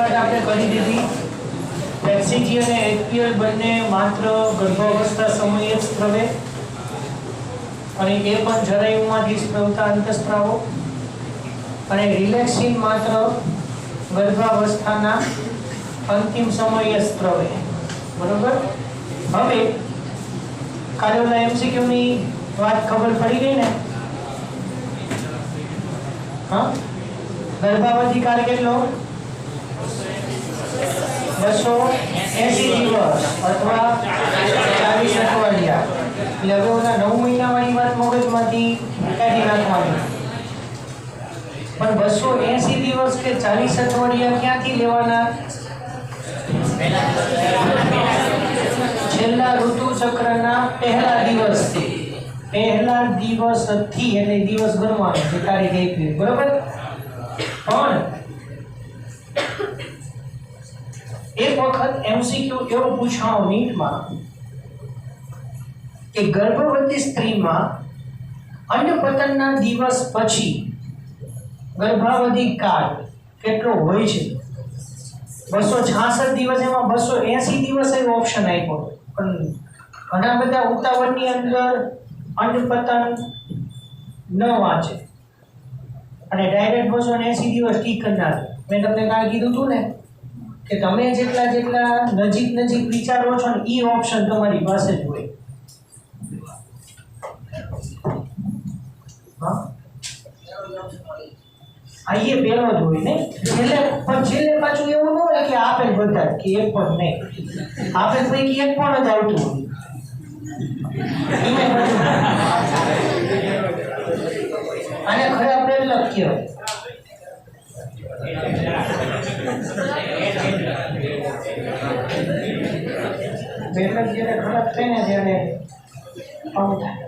વાત આપણે કરી દીધી એફસીજી અને એચપીએલ બંને માત્ર ગર્ભાવસ્થા સમયે જ સ્ત્રવે અને એ પણ જરાયુમાંથી સ્ત્રવતા અંતઃસ્ત્રાવો અને રિલેક્સિન માત્ર ગર્ભાવસ્થાના અંતિમ સમયે સ્ત્રવે બરોબર। હવે કાર્યોના એમસીક્યુ ની વાત ખબર પડી ગઈ ને? હા, ગર્ભાવધિ કાળ કેટલો? 280 દિવસ અથવા 40 અઠવાડિયા। એટલે હવે ઓલા 9 મહિના વાળી વાત મગજમાંથી કાઢી નાખવાની। પણ 280 દિવસ કે 40 અઠવાડિયા ક્યાંથી લેવાના? છેલ્લા ઋતુ ચક્રના પહેલા દિવસથી, પહેલા દિવસથી એટલે દિવસ ગણવાનો છે તારીખ 1 બરોબર। પણ એક વખત એમસીક્યુ એવું પૂછાઓ નીટમાં કે ગર્ભવતી સ્ત્રીમાં અંડપતનના દિવસ પછી ગર્ભાવધિ કાળ કેટલો હોય છે? 266 દિવસ, એમાં 280 દિવસ એ ઓપ્શન આપ્યો, પણ ઘણા બધા ઉતાવળની અંદર અંડપતન ન વાંચે અને ડાયરેક્ટ 280 દિવસ ઠીક કરી નાખે। મેં તમને કાલ કીધું હતું ને કે તમે જેટલા જેટલા નજીક નજીક વિચારો છો ને એ ઓપ્શન તમારી પાસે જ હોય। હા, આ એ પહેલો જ હોય ને, છેલ્લે પાછું એવું ન હોય કે આપે બધા કે એક પણ નહીં, આપે પૈકી એક પણ જ આવતું હોય। આને ખરાબ ડેવલપ કહેવાય। ડેવલપ જ્યારે ખરાબ થાય ને ત્યારે આવું થાય।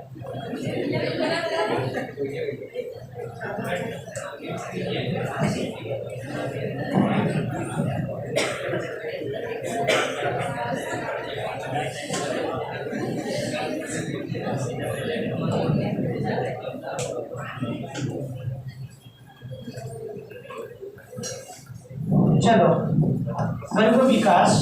चलो, गर्भ विकास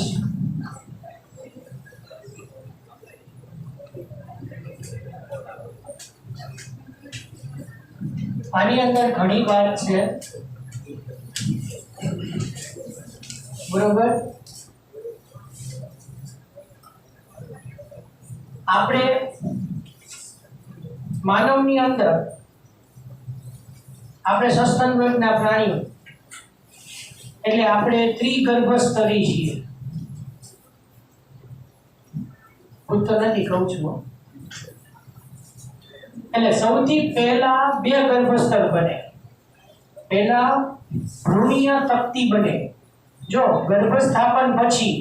આની અંદર ઘણી વાત છે બરોબર। આપણે માનવની અંદર આપણે સસ્તન વર્ગના પ્રાણીઓ એટલે આપણે ત્રિગર્ભસ્તરી છીએ। પૂછતો નથી, કહું છું। એટલે સૌથી પહેલા 2 ગર્ભસ્તર બને, પહેલા ભ્રૂણીય તક્તિ બને। જો ગર્ભસ્થાપન પછી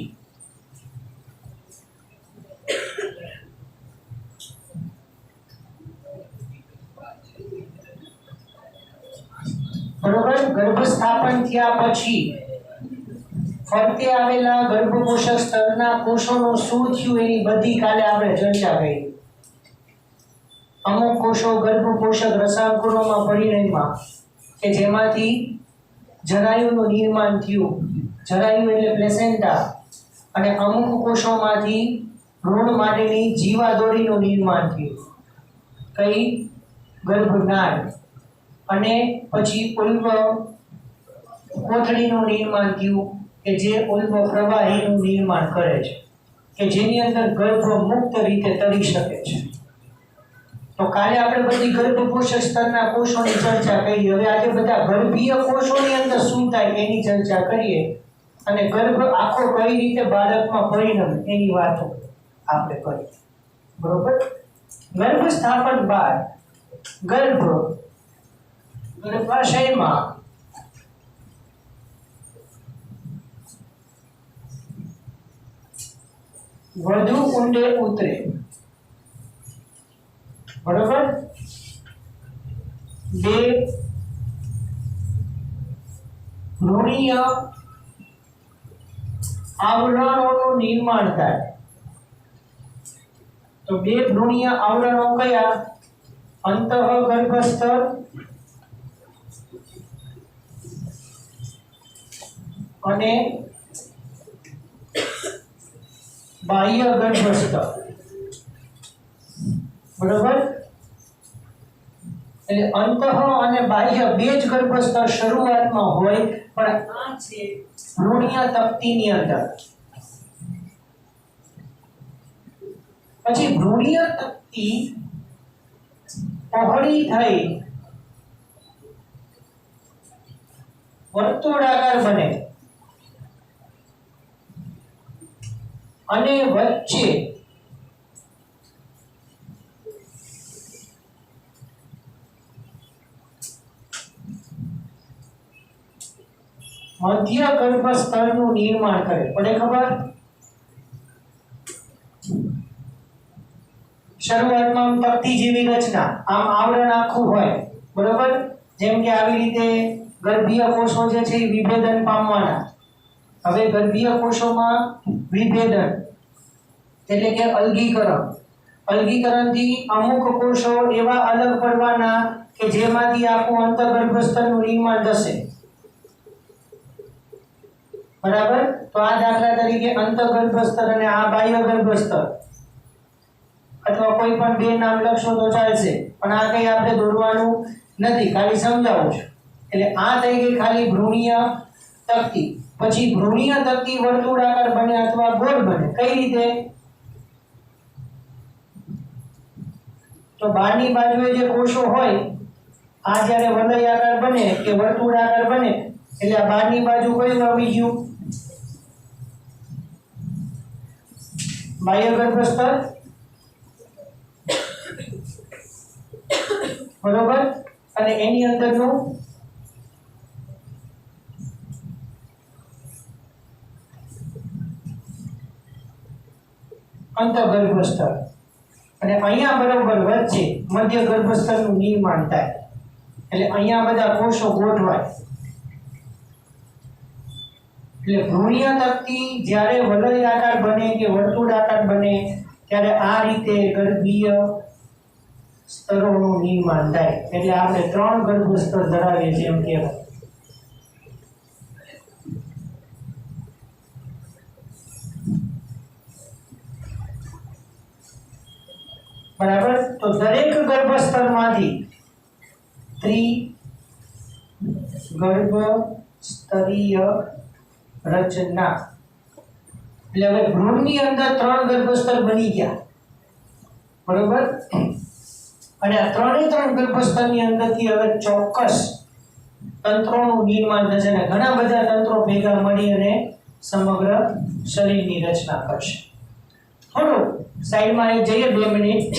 બરોબર, ગર્ભસ્થાપન થયા પછી ફરતે આવેલા ગર્ભપોષક સ્તરના કોષોનું શું થયું એની બધી કાલે આપણે ચર્ચા કરી। અમુક કોષો ગર્ભપોષક રસાંકુરોમાં પરિણમ્યા કે જેમાંથી જરાયુનું નિર્માણ થયું, જરાયુ એટલે પ્લેસેન્ટા, અને અમુક કોષોમાંથી ભ્રૂણ માટેની જીવાદોરીનું નિર્માણ થયું, કઈ ગર્ભનાળ, અને પછી ઉલ્બ કોથળીનું નિર્માણ થયું કે જે ઉલ્બ પ્રવાહીનું નિર્માણ કરે છે કે જેની અંદર ગર્ભ મુક્ત રીતે તરી શકે છે। તો કાલે આપણે બધી ગર્ભપોષક સ્તરના કોષોની ચર્ચા કરી। હવે આજે બધા ગર્ભીય કોષોની અંદર શું થાય એની ચર્ચા કરીએ અને ગર્ભ આખો કઈ રીતે બાળકમાં પરિણમે એની વાતો આપણે કરીએ બરોબર। ગર્ભસ્થાપન બાદ ગર્ભાશયમાં વધુ ઊંડે ઉતરે બરોબર। 2 ભ્રૂણીય આવરણોનું નિર્માણ થાય। તો 2 ભ્રૂણીય આવરણો કયા? અંતઃગર્ભસ્તર અને બાહ્ય ગર્ભસ્થ, બરોબર? એટલે અંતઃ અને બાહ્ય બે જ ગર્ભસ્થ શરૂઆતમાં હોય, પણ આ છે ભ્રૂણીય તકતીની અંદર. પછી ભ્રૂણીય તકતી પહોળી થઈ વર્તુળાકાર બને અને વચ્ચે મધ્ય ગર્ભસ્તરનું નિર્માણ કરે. પડે ખબર? શરૂઆતમાં તકતી જેવી રચના, આમ આવરણ આખું હોય, બરોબર? જેમ કે આવી રીતે ગર્ભીય કોષો જે છે એ વિભેદન પામવાના. હવે ગર્ભીય કોષોમાં વિભેદન એટલે કે અલગીકરણ, અલગીકરણથી અમુક કોષો એવા અલગ પડવાના કે જેમાંથી આખું અંતઃગર્ભસ્તરનું નિર્માણ થશે, બરાબર? તો આ દાખલા તરીકે અંતઃગર્ભસ્તર અને આ બાહ્ય ગર્ભસ્તર, અથવા કોઈ પણ બે નામ લખશો તો ચાલશે, પણ આ કઈ આપણે દોરવાનું નથી, ખાલી સમજાવું છું. એટલે આ થઈ ગઈ ખાલી ભ્રૂણીય તકતી. પછી ભ્રૂણીય તકતી વર્તુળાકાર બને અથવા ગોળ બને. કઈ રીતે? તો બહારની બાજુએ જે કોષો હોય, આ જ્યારે વલયાકાર બને કે વર્તુળાકાર બને, એટલે આ બહારની બાજુ કયું આવી ગયું? બાહ્ય ગર્ભસ્તર, બરોબર? અને એની અંદરનું અંતઃગર્ભસ્તર, અને અહીંયા બરોબર વચ્ચે મધ્ય ગર્ભસ્તરનું નિર્માણ થાય. એટલે અહીંયા બધા કોષો ગોઠવાય. એટલે ભ્રૂણીય તકતી જ્યારે વલયાકાર બને કે વર્તુળાકાર બને ત્યારે આ રીતે ગર્ભીય સ્તરોનું નિર્માણ થાય. એટલે આપણે 3 ગર્ભસ્તર ધરાવીએ છીએ એમ કહેવાય. બરાબર? તો દરેક ગર્ભસ્તરમાંથી ત્રિગર્ભસ્તરીય રચના. એટલે હવે ભ્રૂણની અંદર 3 ગર્ભસ્તર બની ગયા, બરોબર? અને આ 3 ગર્ભસ્તરની અંદરથી હવે ચોક્કસ તંત્રોનું નિર્માણ થશે અને ઘણા બધા તંત્રો ભેગા મળી અને સમગ્ર શરીરની રચના કરશે. થોડું સાઈડમાં આવી જઈએ 2 મિનિટ.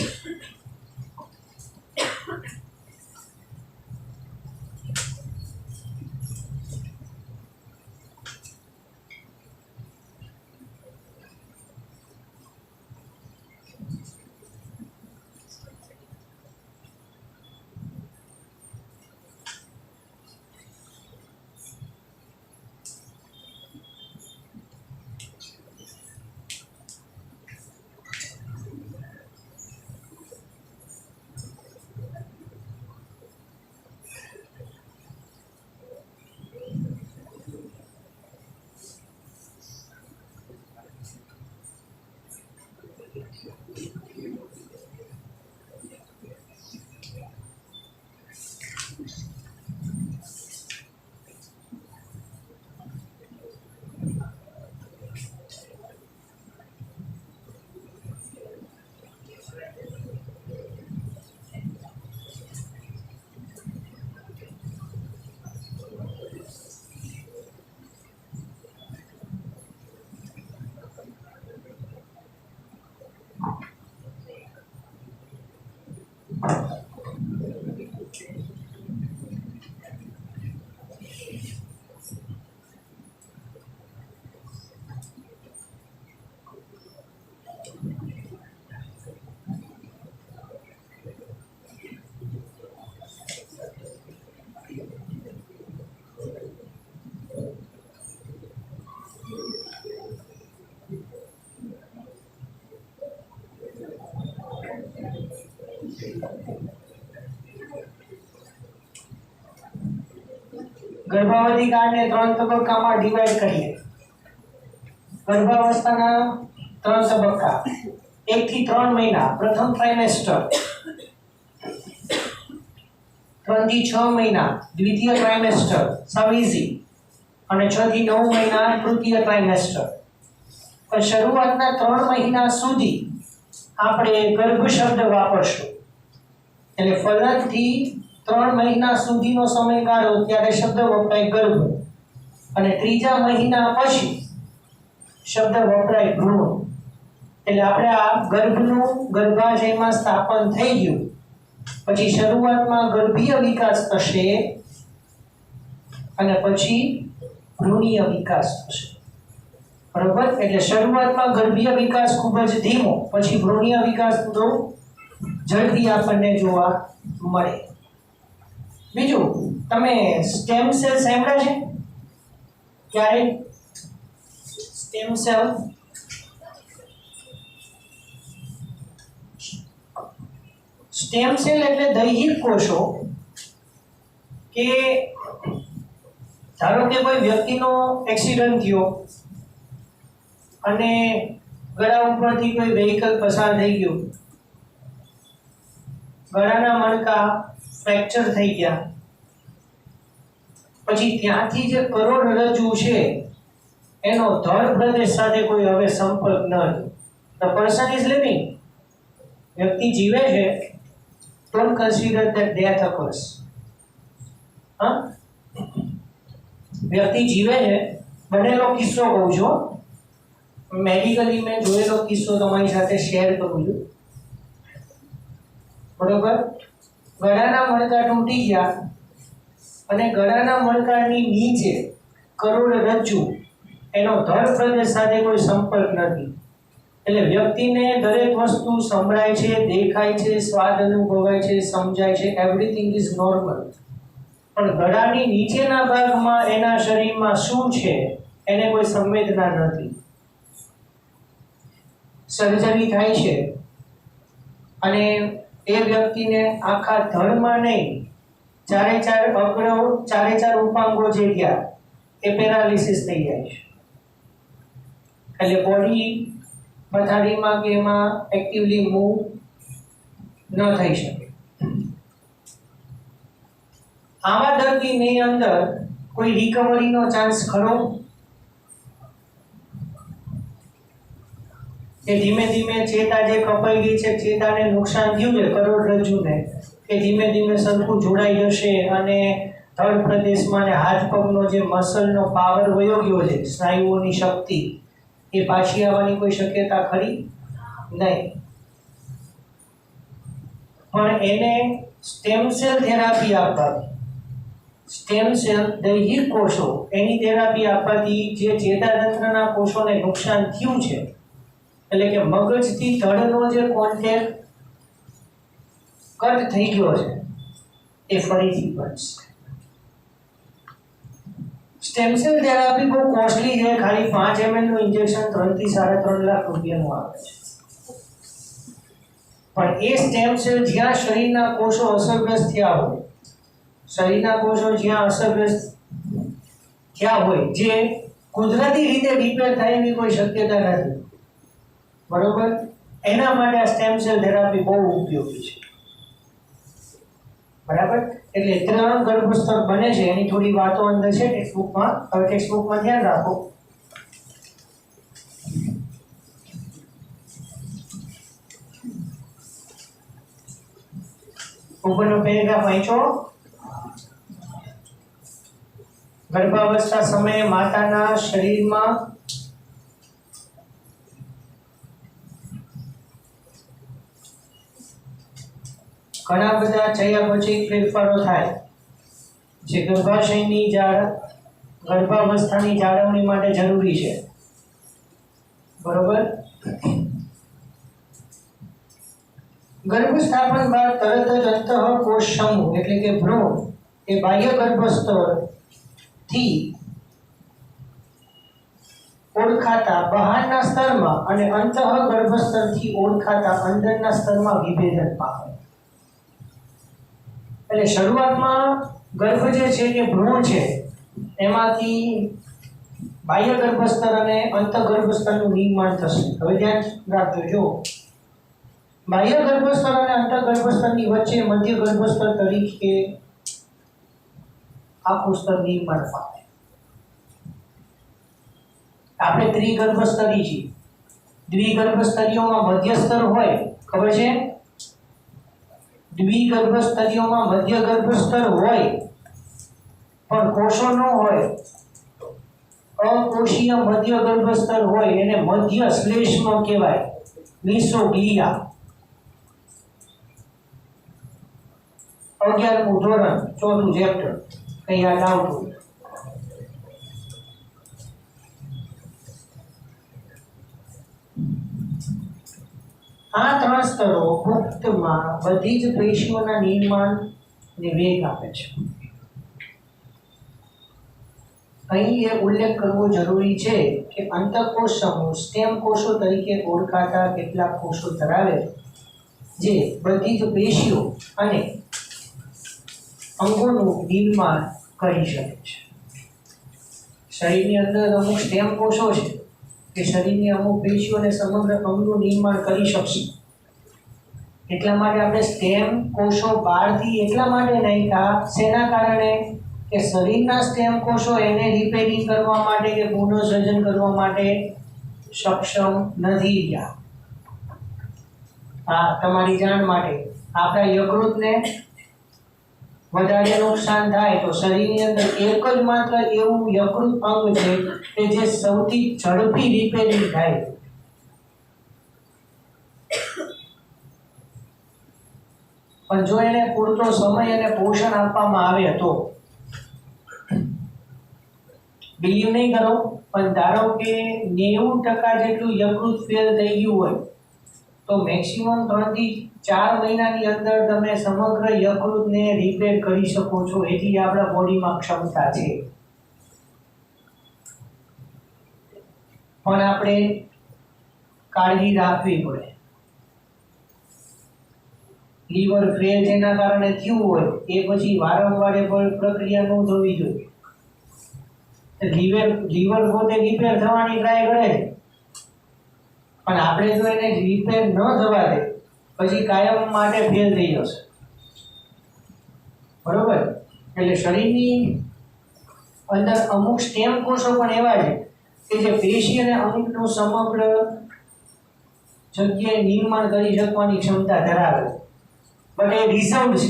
ગર્ભાવધિ કાળને 3 તબક્કામાં ડિવાઈડ કરીએ. ગર્ભાવસ્થાના 3 તબક્કા, 1 થી 3 મહિના પ્રથમ ટ્રાઇમેસ્ટર, 3 થી 6 મહિના દ્વિતીય ટ્રાઇમેસ્ટર સાવ ઈઝી, અને 6 થી 9 મહિના તૃતીય ટ્રાઇમેસ્ટર. પણ શરૂઆતના 3 મહિના સુધી આપણે ગર્ભ શબ્દ વાપરશું. એટલે ફલનથી 3 મહિના સુધીનો સમયગાળો ત્યારે શબ્દ વપરાય ગર્ભ, અને ત્રીજા મહિના પછી શબ્દ વપરાય ભ્રૂણ. એટલે આપણે આ ગર્ભનું ગર્ભાશયમાં સ્થાપન થઈ ગયું પછી શરૂઆતમાં ગર્ભીય વિકાસ થશે અને પછી ભ્રૂણીય વિકાસ થશે. બરોબર? એટલે શરૂઆતમાં ગર્ભીય વિકાસ ખૂબ જ ધીમો, પછી ભ્રૂણીય વિકાસ તો ઝડપી આપણને જોવા મળે. બીજું, તમે સ્ટેમ સેલ સાંભળ્યા છે ક્યારે? સ્ટેમ સેલ એટલે દૈહિક કોષો કે ધારો કે કોઈ વ્યક્તિનો એક્સિડન્ટ થયો અને ગળા ઉપરથી કોઈ વ્હીકલ પસાર થઈ ગયું, ગળાના મણકા ફ્રેક્ચર થઈ ગયા, પછી ત્યાંથી જે કરોડરજ્જુ છે એનો ધડ પ્રદેશ સાથે કોઈ હવે સંપર્ક ન થયો. The person is living. વ્યક્તિ જીવે છે, don't consider that death occurs. હા, વ્યક્તિ જીવે છે, બનેલો કિસ્સો કહું છું, મેડિકલી મેં જોયેલો કિસ્સો તમારી સાથે શેર કરું છું. બરોબર? ગળાના મણકા તૂટી ગયા અને ગળાના મણકાની નીચે કરોડરજ્જુ એનો ધડ પ્રદેશ સાથે કોઈ સંપર્ક નથી. એટલે વ્યક્તિને દરેક વસ્તુ સંભળાય છે, દેખાય છે, સ્વાદ અનુભવાય છે, સમજાય છે, એવરીથિંગ ઇઝ નોર્મલ. પણ ગળાની નીચેના ભાગમાં એના શરીરમાં શું છે એને કોઈ સંવેદના નથી. સર્જરી થાય છે અને એ વ્યક્તિને આખા ધડમાં નહીં, ચારે ચાર ઉપાંગો જે ગયા એ પેરાલિસિસ થઈ જાય છે. એટલે બોડી પથારીમાં કે એમાં એક્ટિવલી મૂવ ન થઈ શકે. આવા દર્દીની અંદર કોઈ રિકવરીનો ચાન્સ ખરો? કે ધીમે ધીમે ચેતા જે કપાઈ ગઈ છે, ચેતાને નુકસાન થયું છે કરોડરજ્જુને, કે ધીમે ધીમે સરખું જોડાઈ જશે અને ધડ પ્રદેશમાં ને હાથ પગનો જે મસલનો પાવર વયો ગયો છે, સ્નાયુઓની શક્તિ, એ પાછી આવવાની કોઈ શક્યતા ખરી? નહીં. પણ એને સ્ટેમ સેલ થેરાપી આપવાથી, સ્ટેમ સેલ દૈહિક કોષો એની થેરાપી આપવાથી જે ચેતાતંત્રના કોષોને નુકસાન થયું છે, એટલે કે મગજથી ધડનો જે કોન્ટેક્ટ કટ થઈ ગયો છે એ ફરીથી બનશે. સ્ટેમ સેલ થેરાપી બહુ કોસ્ટલી છે. ખાલી 5 ml નું ઇન્જેક્શન 3 થી 3.5 લાખ રૂપિયાનું આવે છે. પણ એ સ્ટેમ સેલ જ્યાં શરીરના કોષો અસરગ્રસ્ત થયા હોય, શરીરના કોષો જ્યાં અસરગ્રસ્ત થયા હોય, જે કુદરતી રીતે રિપેર થાય એની કોઈ શક્યતા નથી. બરોબર? એના માટે આ સ્ટેમ સેલ થેરાપી બહુ ઉપયોગી છે. બરાબર? એટલે 3 ગર્ભસ્તર બને છે એની થોડી વાતો અંદર છે ટેક્સ્ટબુકમાં. હવે ટેક્સ્ટબુકમાં ધ્યાન રાખો. ઉપરનો પેરેગ્રાફ વાંચો. ગર્ભાવસ્થા સમયે માતાના શરીરમાં ઘણા બધા ચયાપચય ફેરફારો થાય જે ગર્ભાવસ્થાની જાળવણી માટે જરૂરી છે. બરોબર? ગર્ભસ્થાપન બાદ તરત જ અંતઃકોષ સમૂહ એટલે કે ભ્રૂણ એ બાહ્ય ગર્ભસ્તરથી ઓળખાતા બહારના સ્તરમાં અને અંતઃ ગર્ભસ્તરથી ઓળખાતા અંદરના સ્તરમાં વિભેદન પામે. એટલે શરૂઆતમાં ગર્ભ જે છે કે ભ્રૂણ છે એમાંથી બાહ્ય ગર્ભસ્તર અને અંતઃગર્ભસ્તરનું નિર્માણ થશે. હવે ધ્યાન રાખજો. જો બાહ્ય ગર્ભસ્તર અને અંતઃગર્ભસ્તરની વચ્ચે મધ્ય ગર્ભસ્તર તરીકે આખું સ્તર નિર્માણ પામે. આપણે ત્રિગર્ભસ્તરી છીએ. દ્વિગર્ભસ્તરીઓમાં મધ્ય સ્તર હોય, ખબર છે? દ્વિગર્ભસ્તરીઓમાં મધ્ય ગર્ભસ્તર હોય પણ કોષો ન હોય. અકોષીય મધ્ય ગર્ભસ્તર હોય એને મધ્ય શ્લેષ્મ કહેવાય, મિસોગ્લિયા. 11મું ધોરણ 4થું ચેપ્ટર કઈ યાદ આવતું? આ 3 સ્તરો પુખ્તમાં બધી જ પેશીઓના નિર્માણને વેગ આપે છે. અહીં એ ઉલ્લેખ કરવો જરૂરી છે કે અંતઃકોષ સમૂહ સ્ટેમ કોષો તરીકે ઓળખાતા કેટલાક કોષો ધરાવે છે, જે બધી જ પેશીઓ અને અંગોનું નિર્માણ કરી શકે છે. શરીરની અંદર અમુક સ્ટેમ કોષો છે કે શરીરની અમુક પેશીઓ અને સમગ્ર અંગનું નિર્માણ કરી શકશે. એટલા માટે આપણે સ્ટેમ કોષો બહારથી એટલા માટે નાખ્યા, શેના કારણે? કે શરીરના સ્ટેમ કોષો એને રિપેરિંગ કરવા માટે કે પુનઃસર્જન કરવા માટે સક્ષમ નથી રહ્યા. આ તમારી જાણ માટે, આપણા યકૃતને વધારે નુકસાન થાય તો શરીરની અંદર એક જ માત્ર એવું યકૃત અંગ છે કે જે સૌથી ઝડપી રિપેરિંગ થાય. પણ જો એને પૂરતો સમય અને પોષણ આપવામાં આવે તો, બિલીવ નહીં કરો, પણ ધારો કે 90% જેટલું યકૃત ફેલ થઈ ગયું હોય તો મેક્સિમમ 3 થી 4 મહિનાની અંદર તમે સમગ્ર યકૃતને રિપેર કરી શકો છો. એટલી આપણા બોડીમાં ક્ષમતા છે. પણ આપણે કાળજી રાખવી પડે. લીવર ફેલ જેના કારણે થયું હોય એ પછી વારંવાર એ પ્રક્રિયા ન થવી જોઈએ. લીવર પોતે રિપેર થવાની ટ્રાય કરે છે, પણ આપણે જો એને રિપેર ન થવા દે પછી કાયમ માટે ફેલ થઈ જશે. બરોબર? એટલે શરીરની અંદર અમુક સ્ટેમ કોષો પણ એવા છે કે જે પેશી અને અંગનું સમગ્ર જગ્યાએ નિર્માણ કરી શકવાની ક્ષમતા ધરાવે છે. બટ એ રિઝર્વ્ડ છે,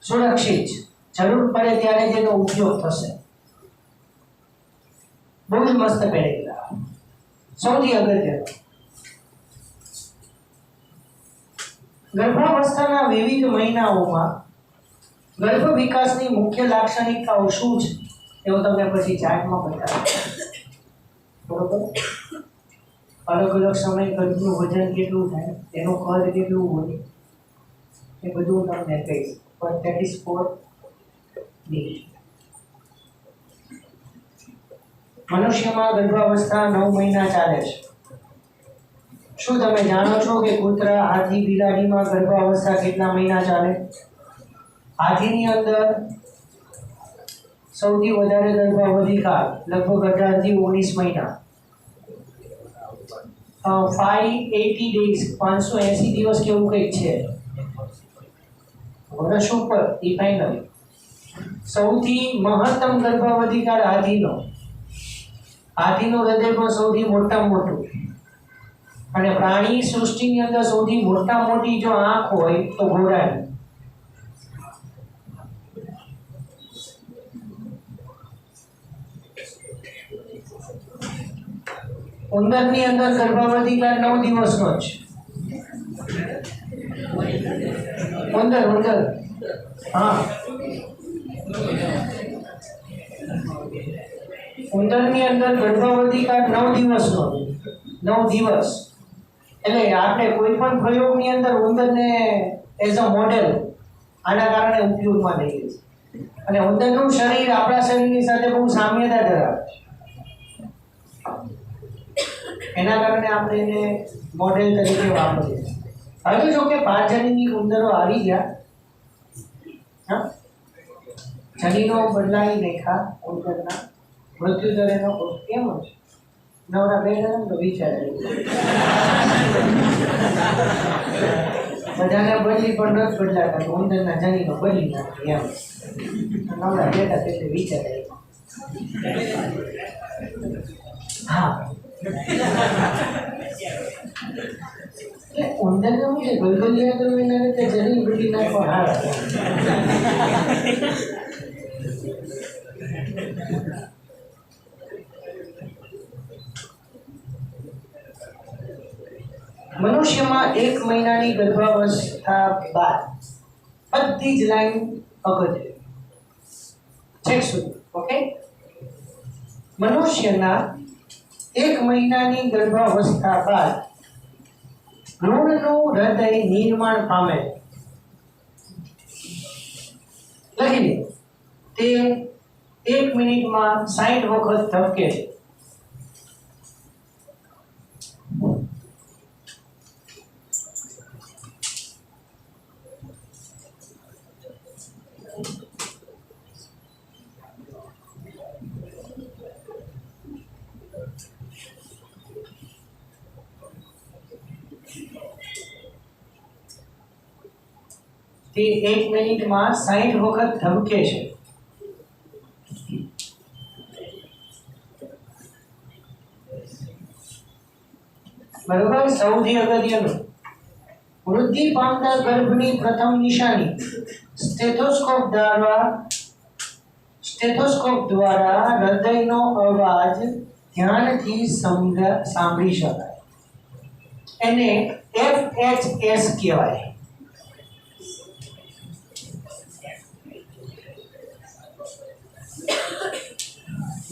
સુરક્ષિત છે. જરૂર પડે ત્યારે જેનો ઉપયોગ થશે. બહુ જ મસ્ત પેરેગ્રાફ. સૌથી અગત્યનું, ગર્ભાવસ્થાના વિવિધ મહિનાઓમાં ગર્ભ વિકાસની મુખ્ય લાક્ષણિકતાઓ શું છે એવું તમને પછી ચાર્ટમાં બતાવું. બરોબર? અલગ અલગ સમય ગર્ભનું વજન કેટલું થાય, તેનું કદ કેટલું હોય, એ બધું તમને કહીશ. પણ that is for મનુષ્યમાં ગર્ભાવસ્થા 9 મહિના ચાલે છે. શું તમે જાણો છો કે કૂતરા, હાથી, બિલાડીમાં ગર્ભાવસ્થા કેટલા મહિના ચાલે? હાથીની અંદર સૌથી વધારે ગર્ભાવધિ કાળ લગભગ 18 થી 19 મહિના, 580 days, 580 દિવસ કેવું કંઈક છે. વર્ષ ઉપર એ ફાઇનલ. સૌથી મહત્તમ ગર્ભાવધિ કાળ હાથીનું હૃદય પણ સૌથી મોટામાં મોટું. અને પ્રાણી સૃષ્ટિની અંદર સૌથી મોટા મોટી જો આંખ હોય તો ઘોડાની. ઉંદરની અંદર ગર્ભાવધિ કાળ 9 દિવસનો છે. ઉંદર હા, ઉંદરની અંદર ગર્ભાવધિ કાળ 9 દિવસનો. 9 દિવસ. એટલે આપણે કોઈ પણ પ્રયોગની અંદર ઉંદરને એઝ અ મોડેલ આના કારણે ઉપયોગમાં લઈએ છીએ. અને ઉંદરનું શરીર આપણા શરીરની સાથે બહુ સામ્યતા ધરાવે છે. એના કારણે આપણે એને મોડેલ તરીકે વાપરીએ છીએ. હવે જો કે 5 જણની ઉંદરો આવી ગયા, જનીનો બદલાઈ રેખા ઉંદરના મૃત્યુદર એનો કેમ છે નવરા બેઠા તો વિચાર બધાને બદલી પણ નથી બદલાતા ઉંદરના જનીનો બદલી નાખે એમ નવરા બેઠા એટલે વિચાર હા ઉંદર નું છે ગલગલિયા તો એના રીતે જરી બદલી નાખવા હારા મનુષ્યમાં 1 મહિનાની ગર્ભાવસ્થા બાદ બધી જ લાઈન અગત્ય છેક સુધી ઓકે મનુષ્યના 1 મહિનાની ગર્ભાવસ્થા બાદ ભ્રૂણનું હૃદય નિર્માણ પામે લખી લે તે 1 મિનિટમાં 60 વખત ધબકે છે તે 1 મિનિટમાં 60 વખત ધબકે છે બરોબર સૌથી અગત્યનું વૃદ્ધિ પામતા ગર્ભની પ્રથમ નિશાની સ્ટેથોસ્કોપ દ્વારા હૃદયનો અવાજ ધ્યાનથી સાંભળી શકાય એને FHS કહેવાય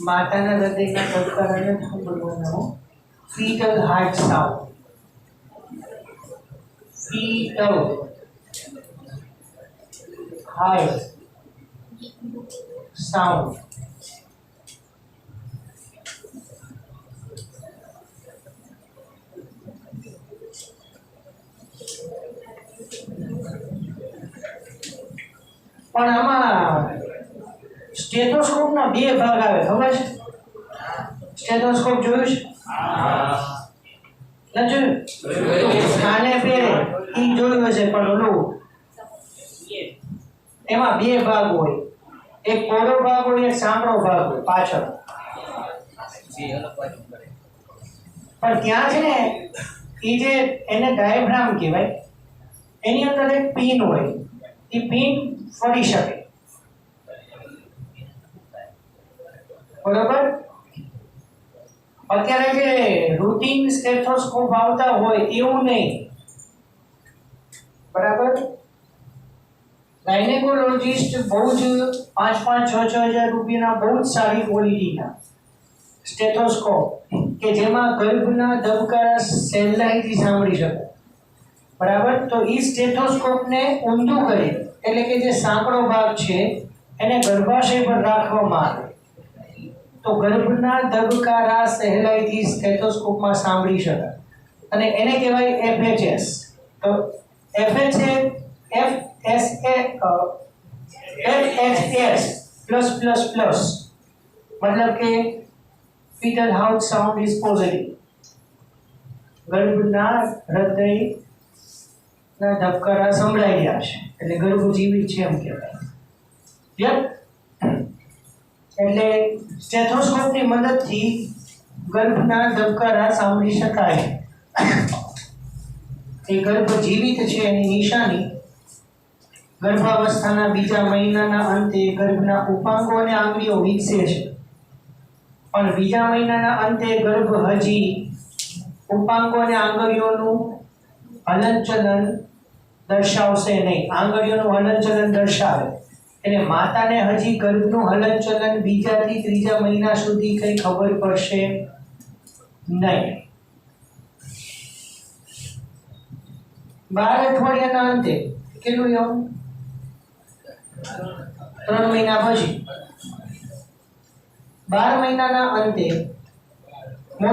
માતાના હૃદયના ધબકારાને સાંભળવાનો fetal heart sound fetal heart sound પણ આમાં સ્ટેથોસ્કોપ ના 2 ભાગ આવે ખબર છે સ્ટેથોસ્કોપ જોયું છે કાને પહેરે ઈ જોયું હશે પણ ઓલું એમાં 2 ભાગ હોય એક કોરો ભાગ હોય એક સાંકડો ભાગ હોય પાછળ પણ ત્યાં છે ને ઈ જે એને ડાયાગ્રામ કહેવાય એની અંદર એક પિન હોય ઈ પિન ફરી શકે બરોબર અત્યારે જે રૂટીન સ્ટેથોસ્કોપ આવતા હોય એવું નહીં બરાબર ગાયનેકોલોજિસ્ટ બહુ જ 5,000-6,000 રૂપિયાના બહુ જ સારી ક્વોલિટીના સ્ટેથોસ્કોપ કે જેમાં ગર્ભના ધબકારા સહેલાઈથી સાંભળી શકે બરાબર તો એ સ્ટેથોસ્કોપને ઊંધું કરે એટલે કે જે સાંકડો ભાગ છે એને ગર્ભાશય પર રાખવામાં આવે તો ગર્ભના ધબકારા સહેલાઈથી સ્ટેથોસ્કોપમાં સાંભળી શકાય અને એને કહેવાય FHS તો FHS મતલબ કે fetal heart sound is positive ગર્ભના હૃદયના ધબકારા સંભળાઈ રહ્યા છે એટલે ગર્ભ જીવિત છે એમ કહેવાય એટલે સ્ટેથોસ્કોપની મદદથી ગર્ભના ધબકારા સાંભળી શકાય એ ગર્ભ જીવિત છે એની નિશાની ગર્ભાવસ્થાના 2જા મહિનાના અંતે ગર્ભના ઉપાંગો અને આંગળીઓ વિકસે છે પણ 2જા મહિનાના અંતે ગર્ભ હજી ઉપાંગો અને આંગળીઓનું હલનચલન દર્શાવશે નહીં આંગળીઓનું હલનચલન દર્શાવે એટલે માતાને હજી ગર્ભનું હલનચલન 2જા થી 3જા મહિના સુધી કઈ ખબર પડશે નહીં 12 અઠવાડિયાના અંતે કેટલું લેવું 3 મહિના પછી 12 મહિનાના અંતે 12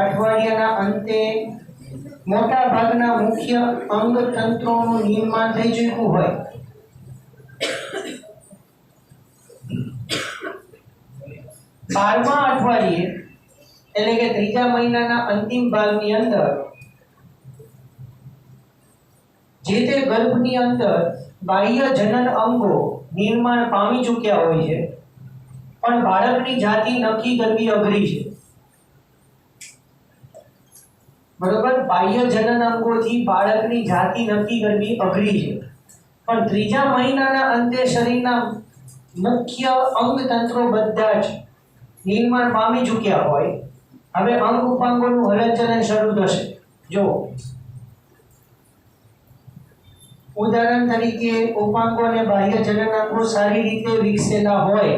અઠવાડિયાના અંતે મોટા ભાગના મુખ્ય અંગ તંત્રોનું નિર્માણ થઈ ચૂક્યું હોય, 12મા અઠવાડિયે એટલે કે ત્રીજા મહિનાના અંતિમ ભાગની અંદર જે તે ગર્ભની અંદર બાહ્ય જનન અંગો નિર્માણ પામી ચૂક્યા હોય છે, પણ બાળકની જાતિ નક્કી કરવી અઘરી છે. બરોબર, બાહ્ય જનન અંગોથી બાળકની જાતિ નક્કી કરવી અઘરી છે, પણ ત્રીજા મહિનાના અંતે શરીરના મુખ્ય અંગ તંત્રો બધા જ નિર્માણ પામી ચૂક્યા હોય. હવે અંગ ઉપાંગોનું હલનચલન શરૂ થશે. જો ઉદાહરણ તરીકે ઉપાંગો અને બાહ્ય જનનાંગો સારી રીતે વિકસેલા હોય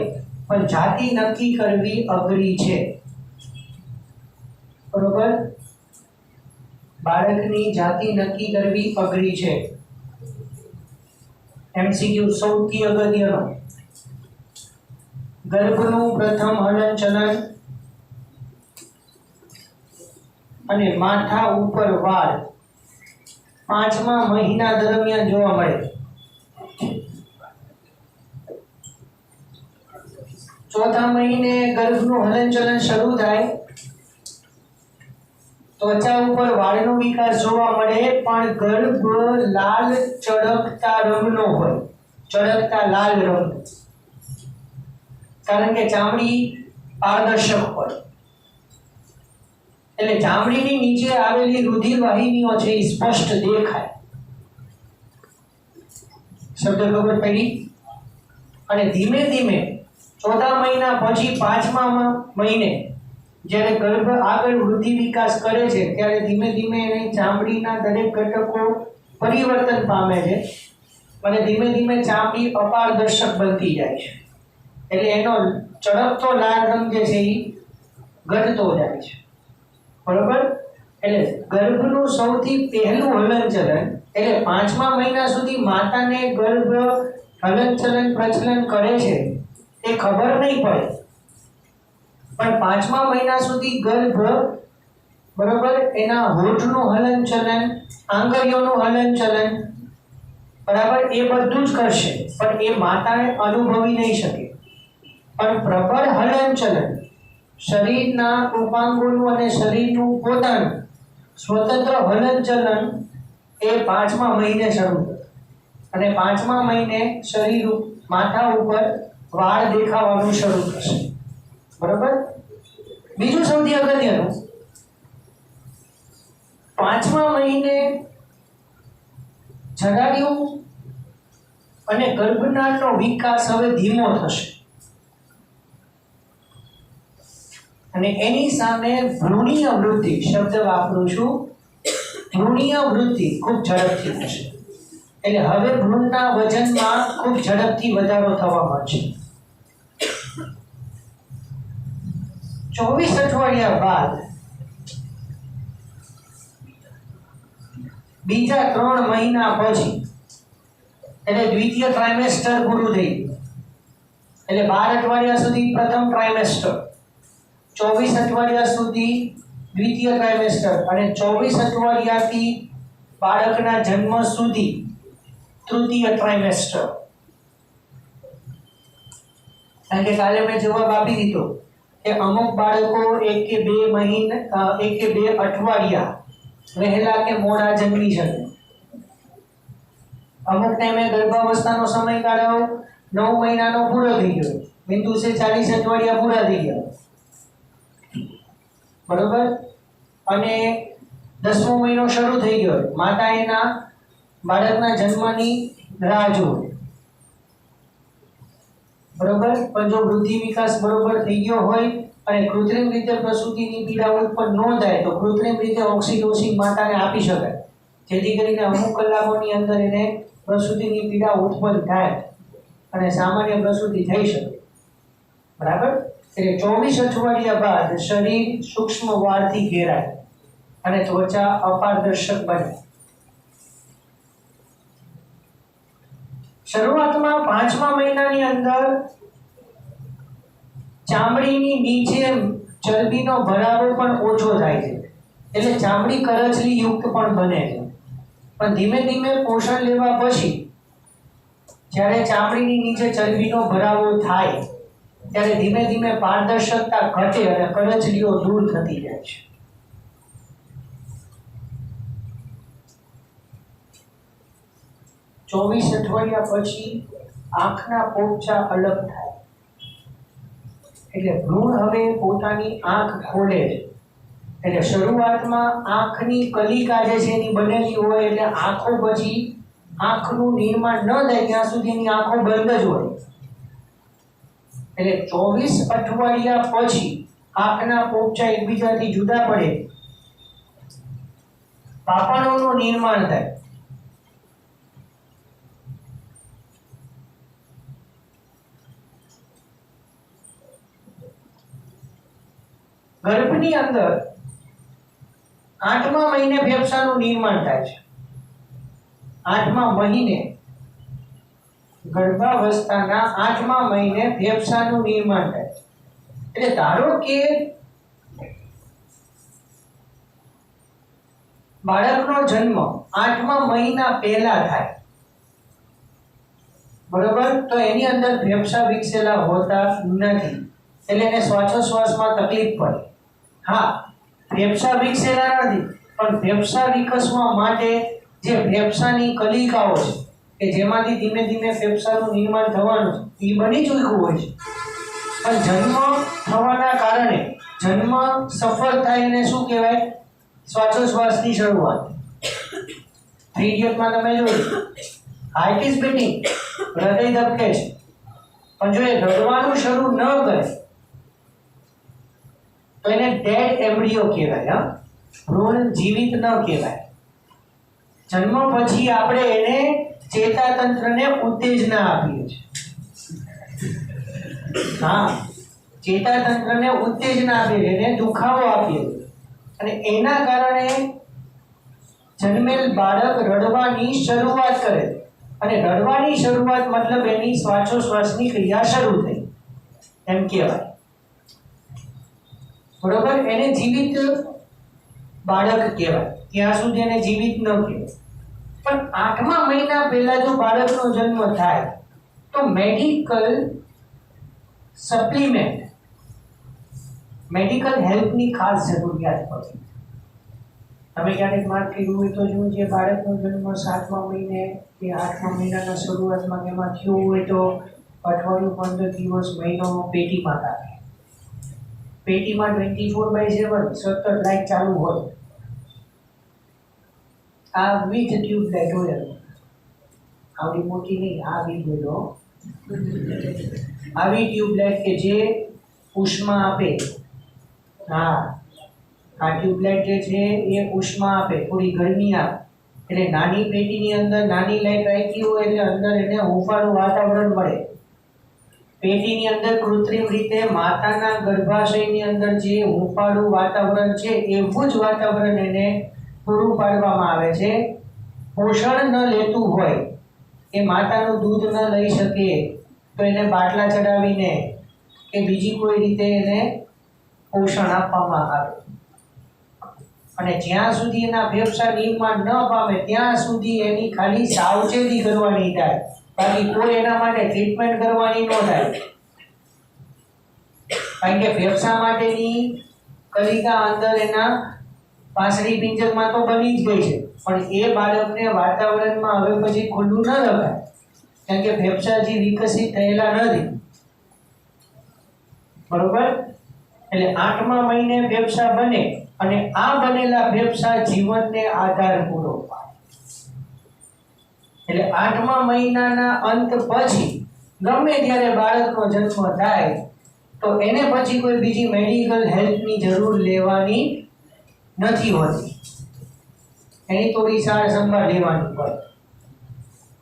પણ જાતિ નક્કી કરવી અઘરી છે. બરોબર, બાળકની જાતિ નક્કી કરવી અઘરી છે. એમસીક્યુ સૌથી અગત્યનો, ગર્ભનું પ્રથમ હલનચલન અને માથા ઉપર વાળ 5મા મહિના દરમિયાન જોવા મળે. 4થા મહિને ગર્ભનું હલનચલન શરૂ થાય. ત્વચા ઉપર વાળનો વિકાસ જોવા મળે, પણ ગર્ભ લાલ ચળકતા રંગનો હોય, ચળકતા લાલ રંગ, કારણ કે ચામડી પારદર્શક હોય. એટલે ચામડીની નીચે આવેલી રુધિર વાહિનીઓ છે એ સ્પષ્ટ દેખાય. શબ્દ ખબર પડી? અને ધીમે ધીમે 4થા મહિના પછી 5મા મહિને જ્યારે ગર્ભ આગળ વૃદ્ધિ વિકાસ કરે છે ત્યારે ધીમે ધીમે એની ચામડીના દરેક ઘટકો પરિવર્તન પામે છે અને ધીમે ધીમે ચામડી અપારદર્શક બનતી જાય છે. એટલે એનો ચળકતો લાલ રંગ જે છે એ ઘટતો જાય છે. બરોબર, એટલે ગર્ભનું સૌથી પહેલું હલનચલન એટલે 5મા મહિના સુધી માતાને ગર્ભ હલનચલન પ્રચલન કરે છે એ ખબર નહીં પડે, પણ 5મા મહિના સુધી ગર્ભ બરોબર એના હોઠનું હલનચલન, આંગળીઓનું હલનચલન બરાબર એ બધું જ કરશે, પણ એ માતાને અનુભવી નહીં શકે. પણ પ્રબળ હલનચલન શરીરના ઉપાંગોનું અને શરીરનું પોતાનું સ્વતંત્ર હલનચલન એ 5મા મહિને શરૂ થાય અને 5મા મહિને શરીર માથા ઉપર વાળ દેખાવાનું શરૂ થશે. બરોબર, બીજું સૌથી અગત્યનું, 5મા મહિને જરાયું અને ગર્ભનાળનો વિકાસ હવે ધીમો થશે અને એની સામે ભ્રૂણીય વૃદ્ધિ, શબ્દ વાપરું છું, ભ્રૂણીય વૃદ્ધિ ખૂબ ઝડપથી થશે. એટલે હવે ભ્રૂણના વજનમાં ખૂબ ઝડપથી વધારો થવા મળશે. 24 અઠવાડિયા બાદ બીજા 3 મહિના પછી એટલે દ્વિતીય ટ્રાઇમેસ્ટર પૂરું થઈ ગયું. એટલે 12 અઠવાડિયા સુધી પ્રથમ ટ્રાઇમેસ્ટર, 24 અઠવાડિયા સુધી દ્વિતીય ટ્રાઇમેસ્ટર અને 24 અઠવાડિયાથી બાળકના જન્મ સુધી તૃતીય ટ્રાઇમેસ્ટર. કારણ કે કાલે મેં જવાબ આપી દીધો કે અમુક બાળકો 1 કે 2 મહિના 1 કે 2 અઠવાડિયા વહેલા કે મોડા જન્મી શકે. અમુક ટાઈમે ગર્ભાવસ્થાનો સમયગાળો 9 મહિનાનો પૂરો થઈ ગયો, બિંદુ છે 40 અઠવાડિયા પૂરા થઈ ગયા. બરોબર, અને 10મો મહિનો શરૂ થઈ ગયો, માતા એના બાળકના જન્મની રાહ જુએ. બરોબર, પણ જો વૃદ્ધિ વિકાસ બરોબર થઈ ગયો હોય અને કૃત્રિમ રીતે પ્રસૂતિની પીડા ઉત્પન્ન ન થાય તો કૃત્રિમ રીતે ઓક્સિટોસિન માતાને આપી શકાય, જેથી કરીને અમુક કલાકોની અંદર એને પ્રસૂતિની પીડા ઉત્પન્ન થાય અને સામાન્ય પ્રસૂતિ થઈ શકે. બરાબર, એટલે 24 અઠવાડિયા બાદ શરીર સૂક્ષ્મ વાળથી ઘેરાય અને ત્વચા અપારદર્શક બને. શરૂઆતમાં 5મા મહિનાની અંદર ચામડીની નીચે ચરબીનો ભરાવો પણ ઓછો થાય છે. એટલે ચામડી કરચલી યુક્ત પણ બને છે. પણ ધીમે ધીમે પોષણ લેવા પછી જ્યારે ચામડીની નીચે ચરબીનો ભરાવો થાય ત્યારે ધીમે ધીમે પારદર્શકતા ઘટે અને કરચલીઓ દૂર થતી જાય છે. 24 અઠવાડિયા પછી આંખના પોપચા અલગ થાય એટલે ભ્રૂણ હવે પોતાની આંખ ખોલે છે. એટલે શરૂઆતમાં આંખની કલિકા જે છે એની બનેલી હોય એટલે આંખો પછી આંખનું નિર્માણ ન થાય ત્યાં સુધી એની આંખો બંધ જ હોય. એટલે 24 અઠવાડિયા પછી આંખના પોપચા એકબીજાથી જુદા પડે, પાપણોનું નિર્માણ થાય. ગર્ભની અંદર 8મા મહિને ફેફસાનું નિર્માણ થાય છે. 8મા મહિને ગર્ભાવસ્થાના 8મા મહિને ફેફસાનું નિર્માણ થાય. એટલે ધારો કે બાળકનો જન્મ 8મા મહિના પહેલા થાય, બરોબર, તો એની અંદર ફેફસા વિકસેલા હોતા નથી એટલે એને શ્વાસોશ્વાસમાં તકલીફ પડે. હા, ફેફસા વિકસેલા નથી પણ ફેફસા વિકસવા માટે જે ફેફસાની કલિકાઓ છે કે જેમાંથી ધીમે ધીમે ફેફસાનું નિર્માણ થવાનું છે એ બની ચૂક્યું હોય છે. પણ જન્મ થવાના કારણે જન્મ સફળ થાય એને શું કહેવાય? શ્વાસોશ્વાસની શરૂઆત. 3 ઇડિયટમાં તમે જોયું, હાર્ટ ઇઝ બીટિંગ, હૃદય ધબકે છે, પણ જો એ રડવાનું શરૂ ન કરે તો એને ડેડ એમ્બ્રિયો કહેવાય. ભ્રૂણ જીવિત ન કહેવાય. જન્મ પછી આપણે એને ચેતાતંત્રને ઉત્તેજના આપીએ છીએ. હા, ચેતાતંત્રને ઉત્તેજના આપીએ, એને દુખાવો આપીએ અને એના કારણે જન્મેલ બાળક રડવાની શરૂઆત કરે અને રડવાની શરૂઆત મતલબ એની શ્વાસોશ્વાસની ક્રિયા શરૂ થઈ એમ કહેવાય. બરોબર, એને જીવિત બાળક કહેવાય. ત્યાં સુધી એને જીવિત ન કહેવાય. પણ 8મા મહિના પહેલા જો બાળકનો જન્મ થાય તો મેડિકલ સપ્લિમેન્ટ, મેડિકલ હેલ્પની ખાસ જરૂરિયાત પડે. તમે ક્યારેક માર્ક કર્યું હોય તો જોયું, જે બાળકનો જન્મ 7મા મહિને કે 8મા મહિનાના શરૂઆતમાં એમાં થયો હોય તો અઠવાડિયું, 15 દિવસ, મહિનો પેટીમાં રાખે. પેટીમાં 24/7 સતત લાઈટ ચાલુ હોય. આ વિથ ટ્યુબલાઇટ હોય, આવડી મોટી નહીં, આ વિથ હોય, આવી ટ્યુબલાઇટ કે જે ઉષ્મા આપે. હા, આ ટ્યુબલાઇટ જે છે એ ઉષ્મા આપે, થોડી ગરમી આપે. એટલે નાની પેટીની અંદર નાની લાઈટ રાખી હોય એટલે અંદર એને હૂંફાળું વાતાવરણ મળે. પેટીની અંદર કૃત્રિમ રીતે માતાના ગર્ભાશયની અંદર જે હૂંફાળું વાતાવરણ છે એવું જ વાતાવરણ એને પૂરું પાડવામાં આવે છે. પોષણ ન લેતું હોય, એ માતાનું દૂધ ન લઈ શકે તો એને બાટલા ચડાવીને કે બીજી કોઈ રીતે એને પોષણ આપવામાં આવે. અને જ્યાં સુધી એના ફેફસા નિર્માણ ન પામે ત્યાં સુધી એની ખાલી સાવચેતી કરવાની થાય, બાકી કોઈ એના માટે ટ્રીટમેન્ટ કરવાની ન થાય. કારણ કે ફેફસા માટેની કલિકા અંદર એના પાછળી પિંજરમાં તો બની જ ગઈ છે, પણ એ બાળકને વાતાવરણમાં હવે પછી ખુલ્લું ન રખાય કારણ કે ફેફસા હજી વિકસિત થયેલા નથી. બરોબર, એટલે 8મા મહિને ફેફસા બને અને આ બનેલા ફેફસા જીવનને આધાર પૂરો પાડે. એટલે 8મા મહિનાના અંત પછી ગમે ત્યારે બાળકનો જન્મ થાય તો એને પછી કોઈ બીજી મેડિકલ હેલ્પની જરૂર લેવાની નથી હોતી. એની થોડી સાર સંભાળ લેવાની પડે.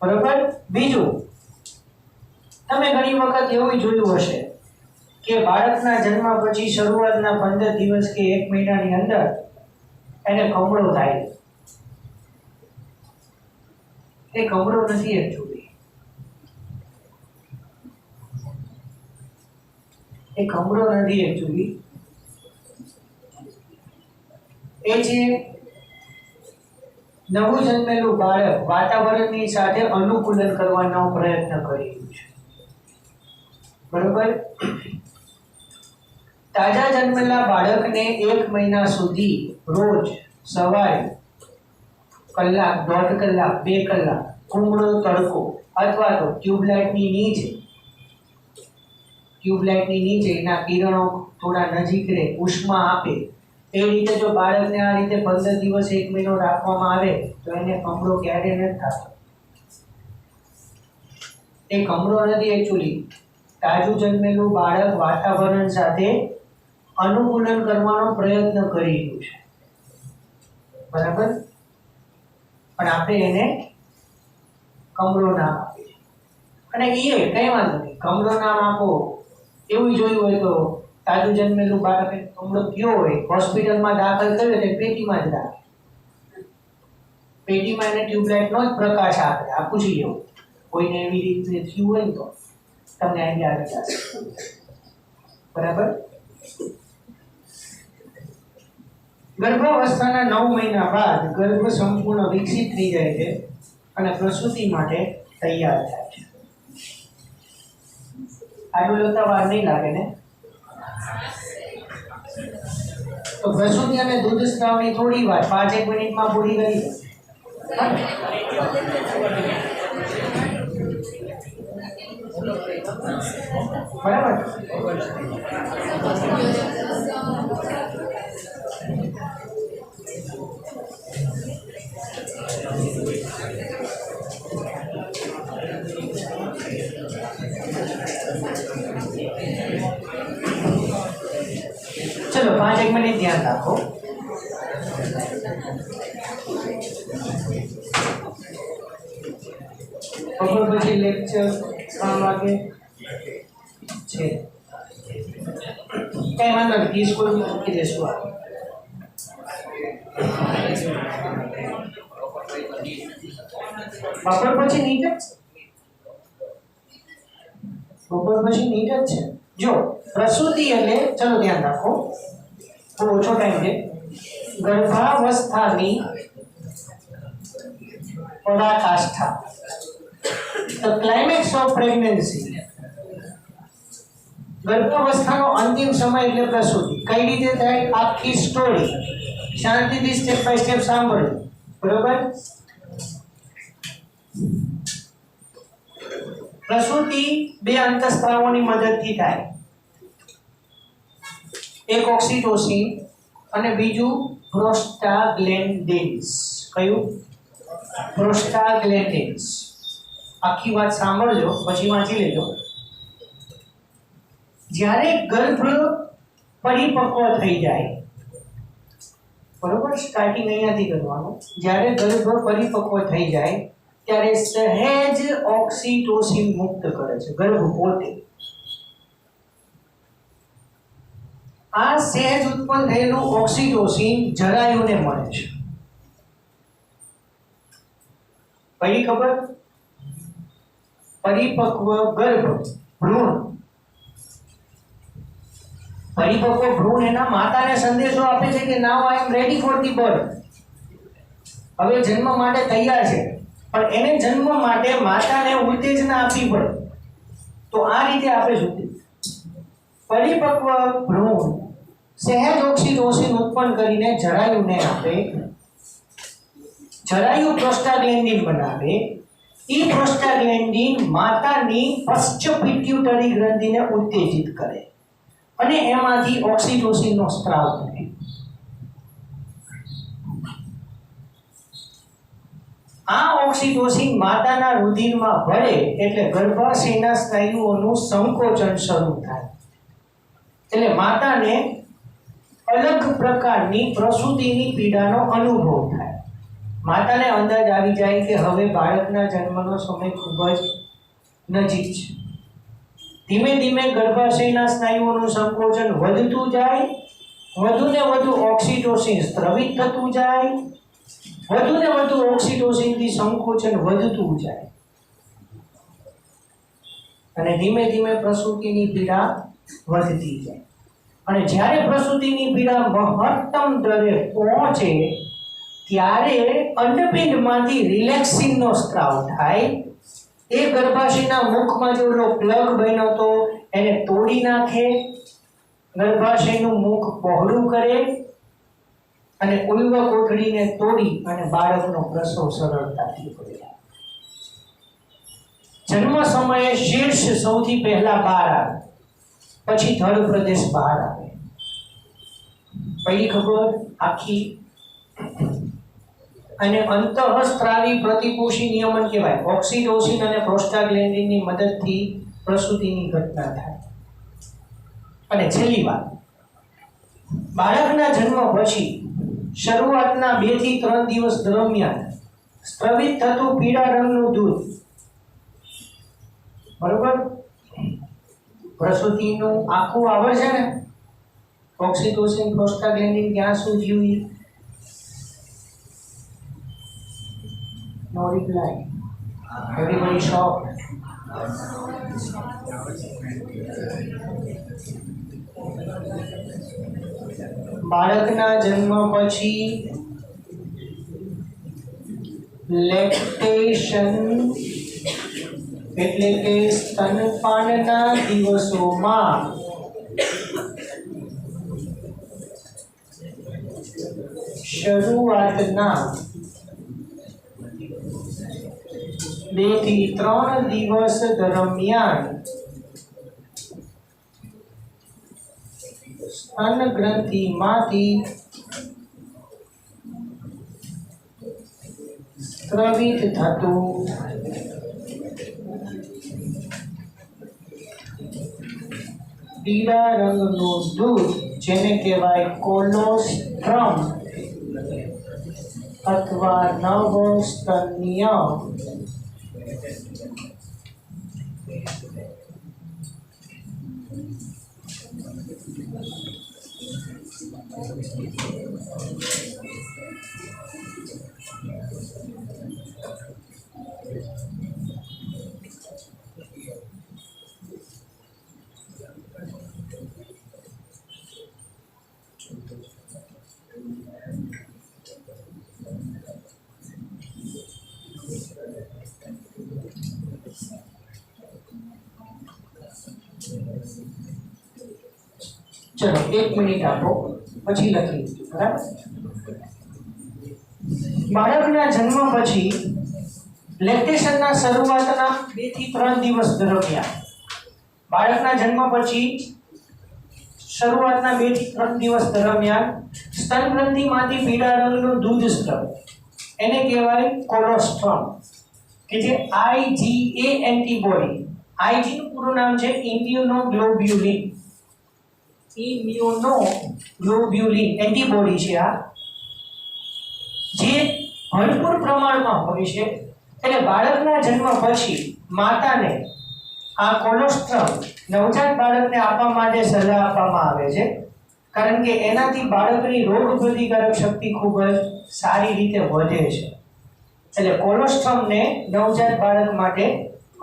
બરોબર. બીજું, તમે ઘણી વખત એવું જોયું હશે કે બાળકના જન્મ પછી શરૂઆતના 15 દિવસ કે 1 મહિનાની અંદર એને કમળો થાય. એ કમળો નથી એકચ્યુઅલી, એ જે નવું જન્મેલું બાળક વાતાવરણની સાથે અનુકૂલન કરવાનો પ્રયત્ન કરી રહ્યું છે, બરોબર? તાજા જન્મેલા બાળકને 1 મહિના સુધી રોજ સવારે કલાક, 1.5 કલાક, 2 કલાક કુમળો તડકો અથવા તો ટ્યુબલાઇટની નીચે એના કિરણો થોડા નજીક રહે, ઉષ્મા આપે, એ રીતે જો બાળકને આ રીતે 15 દિવસ 1 મહિનો રાખવામાં આવે તો એને કમળો ક્યારે નથી થતો. એ કમળો નથી, એકચ્યુઅલી તાજું જન્મેલું બાળક વાતાવરણ સાથે અનુકૂલન કરવાનો પ્રયત્ન કરી રહ્યું છે, બરાબર? પણ આપણે એને કમળો નામ આપીએ અને એ કઈ વાંધો નહીં, કમળો નામ આપો એવું જોયું હોય તો તાજું જન્મેલું બાળક કમળો કયો હોય હોસ્પિટલમાં દાખલ કર્યો તો પેટીમાં જ રાખે, પેટીમાં એને ટ્યુબલાઇટનો જ પ્રકાશ આપે. આ પૂછી જવું કોઈને એવી રીતે થયું હોય તો તમને આઈડિયા આવી જશે, બરાબર? ગર્ભાવસ્થાના 9 મહિના બાદ ગર્ભ સંપૂર્ણ વિકસિત થઈ જાય છે અને પ્રસૂતિ માટે તૈયાર થાય છે. આટલું લગતા વાર નહીં લાગે ને? તો પ્રસૂતિ અને દૂધ સ્ત્રાવની થોડી વાર 5-1 મિનિટમાં પૂરી કરી દે. બરાબર? ચલો 5-1 મિનિટ ધ્યાન રાખો. બપોર પછી લેક્ચર 3 વાગે છે, કઈ વાંધો નહીં, સ્કૂલ મૂકી દેશું. બપોર પછી નીટ જ છે. જો પ્રસૂતિ એટલે ચલો ધ્યાન રાખો, થોડો ઓછો ટાઈમ છે. ગર્ભાવસ્થાની પરાકાષ્ઠા, ધ ક્લાઇમેક્સ ઓફ પ્રેગ્નન્સી. ગર્ભાવસ્થાનો અંતિમ સમય એટલે પ્રસૂતિ. કઈ રીતે થાય આખી સ્ટોરી શાંતિથી સ્ટેપ બાય સ્ટેપ સાંભળો, બરોબર? પ્રસૂતિ 2 અંતઃસ્ત્રાવોની મદદથી થાય, એક ઓક્સિટોસિન અને બીજું પ્રોસ્ટાગ્લેન્ડિન્સ. કયું? પ્રોસ્ટાગ્લેન્ડિન્સ. આખી વાત સાંભળજો પછી વાંચી લેજો. જ્યારે ગર્ભ પરિપક્વ થઈ જાય, બરોબર? સ્ટાર્ટિંગ અહીંયાથી કરવાનું. જ્યારે ગર્ભ પરિપક્વ થઈ જાય ત્યારે સહેજ ઓક્સિટોસિન મુક્ત કરે છે ગર્ભ પોતે. આ સહેજ ઉત્પન્ન થયેલું ઓક્સિટોસિન જરાયુને મળે છે. કઈ ખબર? પરિપક્વ ગર્ભ ભ્રૂણ. પરિપક્વ ભ્રૂણ એના માતાને સંદેશો આપે છે કે નાઉ આઈ એમ રેડી ફોર ધી બર્થ. હવે જન્મ માટે તૈયાર છે, પણ એને જન્મ માટે માતાને ઉત્તેજના આપવી પડે. તો આ રીતે આપે છે. પરિપક્વ ભ્રૂણ સહેજ ઓક્સિટોસિન ઉત્પન્ન કરીને જરાયુને આપે. જરાયુ પ્રોસ્ટાગ્લેન્ડિન બનાવે. એ પ્રોસ્ટાગ્લેન્ડિન માતાની પશ્ચ પિટ્યુટરી ગ્રંથિને ઉત્તેજિત કરે અને એમાંથી ઓક્સિટોસિનનો સ્ત્રાવ થાય. આ ઓક્સિટોસિન માતાના રુધિરમાં ભળે એટલે ગર્ભાશયના સ્નાયુઓનું સંકોચન શરૂ થાય. એટલે માતાને અલગ પ્રકારની પ્રસૂતિની પીડાનો અનુભવ થાય. માતાને અંદાજ આવી જાય કે હવે બાળકના જન્મનો સમય ખૂબ જ નજીક છે. ધીમે ધીમે ગર્ભાશયના સ્નાયુઓનું સંકોચન વધતું જાય, વધુને વધુ ઓક્સિટોસિન સ્ત્રવિત થતું જાય, વધુને વધુ ઓક્સિટોસિનથી સંકોચન વધતું જાય અને ધીમે ધીમે પ્રસૂતિની પીડા વધતી જાય. અને જ્યારે પ્રસૂતિની પીડા મહત્તમ દરે પહોંચે ત્યારે અંડપિંડમાંથી રિલેક્સિનનો સ્ત્રાવ થાય. એ ગર્ભાશયના મુખમાં જે ઓલો પ્લગ બન્યો હતો એને તોડી નાખે, ગર્ભાશયનું મુખ પહોળું કરે અને ઉલ્વ કોથળીને તોડી અને બાળકનો પ્રસવ સરળતાથી કરે. જન્મ સમયે શીર્ષ સૌથી પહેલા બહાર આવે, પછી ધડ પ્રદેશ બહાર આવે. પહેલી ખબર આખી અને અંતઃસ્ત્રાવી પ્રતિપોષી નિયમન કહેવાય. ઓક્સિટોસિન અને પ્રોસ્ટાગ્લેન્ડિનની મદદથી પ્રસૂતિની ઘટના થાય. અને છેલ્લી વાત, બાળકના જન્મ પછી શરૂઆતના 2 થી 3 દિવસ દરમિયાન સ્ત્રવિત થતું પીળા રંગનું દૂધ, બરોબર, પ્રસૂતિનું આખું આવડ છે ને, ઓક્સિટોસિન પ્રોસ્ટાગ્લેન્ડિન ક્યાં સુધી હોય? નો રિપ્લાય. એવરીબડી શોક. બાળકના જન્મ પછી લેક્ટેશન એટલે કે સ્તનપાનના દિવસોમાં શરૂઆતના 2 થી 3 દિવસ દરમિયાન સ્તન ગ્રંથિમાંથી સ્ત્રવિત થતું પીળા રંગનું દૂધ, જેને કહેવાય કોલોસ્ટ્રમ અથવા નવસ્તન્ય, ચલો 1 મિનિટ આપો, પછી લખી. બરાબર. બાળકના જન્મ પછી લેક્ટેશનના શરૂઆતના 2 થી 3 દિવસ દરમિયાન, બાળકના જન્મ પછી શરૂઆતના 2 થી 3 દિવસ દરમિયાન સ્તન ગ્રંથિમાંથી પીળા રંગનું દૂધ સ્ત્રાવ, એને કહેવાય કોલોસ્ટ્રમ, કે જે IgA એન્ટીબોડી, IG નું પૂરું નામ છે ઇમ્યુનોગ્લોબ્યુલિન, ઇમ્યુનોગ્લોબ્યુલિન એન્ટીબોડી છે આ, જે ભરપૂર પ્રમાણમાં હોય છે. એટલે બાળકના જન્મ પછી માતાને આ કોલોસ્ટ્રમ નવજાત બાળકને આપવા માટે સલાહ આપવામાં આવે છે, કારણ કે એનાથી બાળકની રોગ પ્રતિકારક શક્તિ ખૂબ જ સારી રીતે વધે છે. એટલે કોલોસ્ટ્રમને નવજાત બાળક માટે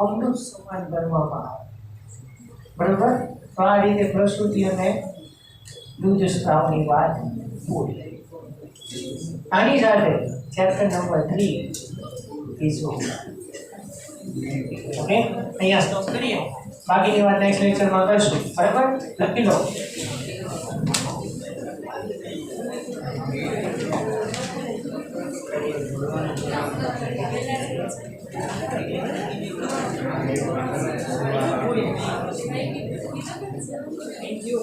અમૃત સમાન ગણવામાં આવે. બરોબર. તો આ રીતે પ્રસૂતિ અને દૂધ સ્ત્રાવની વાત પૂરી. આની સાથે chapter number 3 is over. Okay, અહીંયા સ્ટોપ કરીએ, બાકીની વાત નેક્સ્ટ લેક્ચરમાં કરશું. બરાબર, લખી લો. Thank you.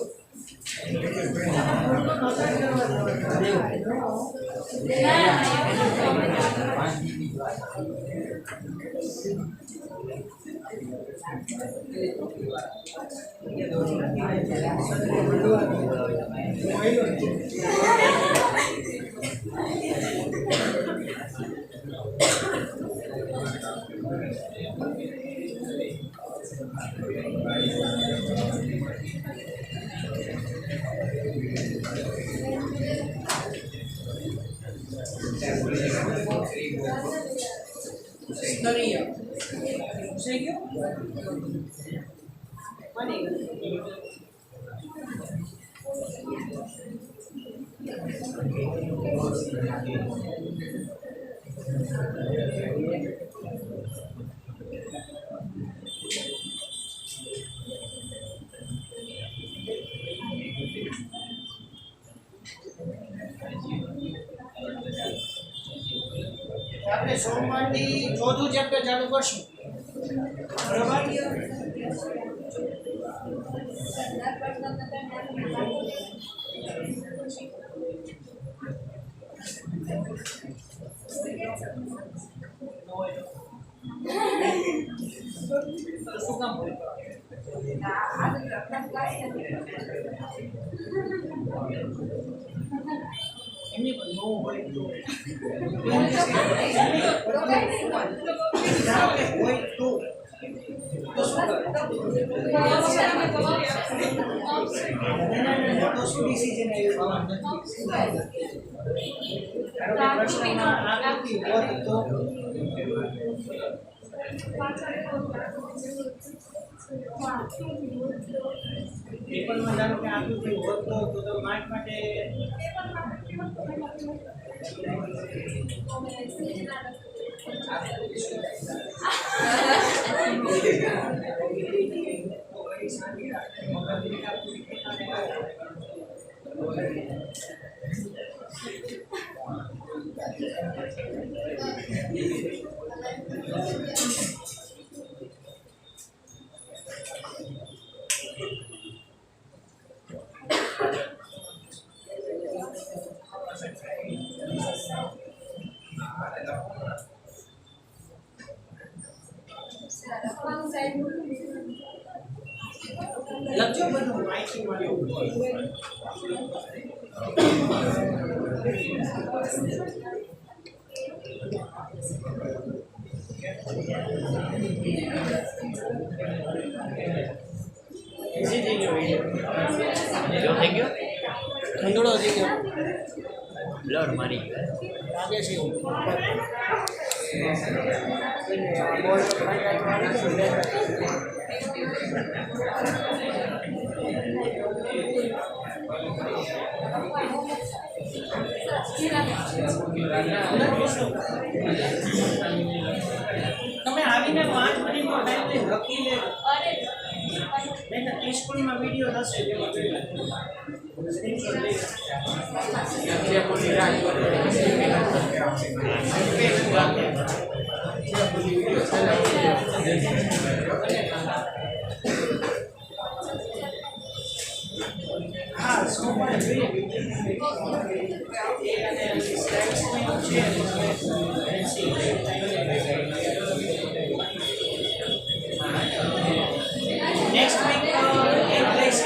Storia. ¿Serio? Vale. આપણે સોમવારથી ચોથું ચેપ્ટર ચાલુ કરશું. બરાબર? શું કામ હોય? એમની પણ નો હોય તો હોય તો શું ડિસિઝન પેપરમાં ધારો કે આકૃતિ હોત તો માર્ક માટે લખજો બધું માહિતી મળ્યું. એસી થઈ ગયો વિડિયો થઈ ગયો ઠંડોળો થઈ ગયો બ્લડ મારી ગયો લાગે છે એવું. તમે આવીને 5 મિનિટનો ટાઈમ લઈ લખી લે. નહીં તો સ્કૂલમાં વિડીયો થશે. હા સોમવારે જોઈએ નેક્સ્ટ વીક એક પ્લેસ